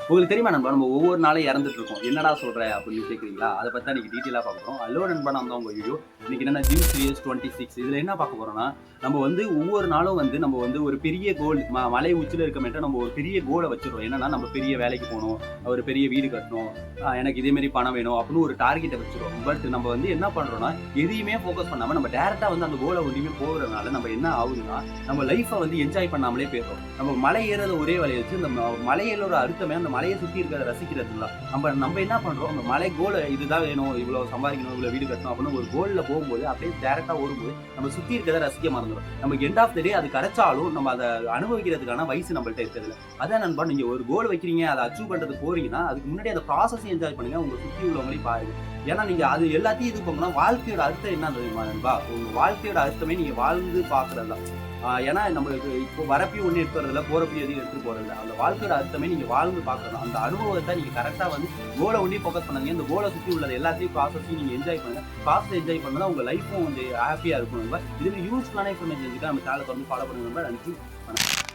உங்களுக்கு தெரியுமா நண்பா, நம்ம ஒவ்வொரு நாளும் இறந்துட்டு இருக்கோம். என்னடா சொல்ற அப்படின்னு கேட்கிறீங்களா? அத பத்தி தான் இன்னைக்கு டீட்டெயிலா பார்க்க போறோம். ஹலோ நண்பா, நான் தான் உங்க யூ. இன்னைக்கு என்னன்னா ஜிம் சீரிஸ் 26 இதுல என்ன பார்க்க போறோம்னா, நம்ம வந்து ஒவ்வொரு நாளும் வந்து நம்ம வந்து ஒரு பெரிய கோல் மலை உச்சியில இருக்கமேட்டு நம்ம ஒரு பெரிய கோல வச்சுருவோம். என்னன்னா நம்ம பெரிய வேலைக்கு போணும், ஒரு பெரிய வீடு கட்டணும், எனக்கு இதே மாரி பணம் வேணும் அப்படின்னு ஒரு டார்கெட்ட வச்சுருவோம். பட் நம்ம வந்து என்ன பண்றோம்னா, எதையுமே ஃபோக்கஸ் பண்ணாம நம்ம டைரக்ட்டா வந்து அந்த கோல ஒண்ணுமே போகுறதுனால நம்ம என்ன ஆகுதுன்னா, நம்ம லைஃப்ப வந்து என்ஜாய் பண்ணாமலே போயிடுறோம். நம்ம மலை ஏறுறத ஒரே வேலைய வச்சு இந்த மலை ஏறுற அர்த்தமே அந்த மலைய சுத்தி இருக்கிறத ரசிக்கிறது இல்ல. நம்ம நம்ம என்ன பண்றோம், அந்த மலை கோல இதுதான் வேணும், இவ்வளவு சம்பாதிக்கணும், இவ்வளவு வீடு கட்டணும் அப்படின்னு ஒரு கோல்ல போகும்போது அப்படியே டைரக்ட்டா ஓடும்போது நம்ம சுத்தி இருக்கிறத ரசிக்க மறந்துடும். நமக்கு எண்ட் ஆஃப் த டே அது கிடைச்சாலும் நம்ம அதை அனுபவிக்கிறதுக்கான வயசு நம்மள்ட்ட இருக்கிறதுல. அதான் நண்பா, நீங்க ஒரு கோல் வைக்கிறீங்க, அதை அச்சீவ் பண்றதுக்கு போறீங்கன்னா அதுக்கு முன்னாடி அந்த ப்ராசஸ் என்ஜாய் பண்ணுங்க. உங்க சுத்தி உள்ளவங்களையும் பாருங்க. ஏன்னா நீங்க அது எல்லாத்தையும் இது பண்ணா வாழ்க்கையோட அர்த்தம் என்ன தெரியுமா நண்பா? உங்க வாழ்க்கையோட அர்த்தமே நீங்க வாழ்ந்து பாக்குறது தான். ஏன்னா நம்மளுக்கு இப்போ வரப்பையும் ஒண்ணு எடுத்து வரதில்ல, போறப்பையும் எதையும் எடுத்துட்டு போறதில்ல. அந்த வாழ்க்கையோட அர்த்தமே நீங்க வாழ்ந்து பார்க்கணும். அந்த அனுபவத்த நீங்க கரெக்ட்டா வந்து கோல ஒண்டி ஃபோக்கஸ் பண்ணாதீங்க. இந்த கோல சுத்தி உள்ளது எல்லாத்தையும் ப்ராசஸையும் நீங்க என்ஜாய் பண்ணுங்க. ப்ராசஸ் என்ஜாய் பண்ணா உங்க லைஃப்பும் வந்து ஹேப்பியா இருக்கும் நண்பா. இதுல யூஸ்ஃபுல்லான இன்ஃபர்மேஷன் இருக்கு. நம்ம சேனல வந்து ஃபாலோ பண்ணுங்க நண்பா. நன்றி. வணக்கம்.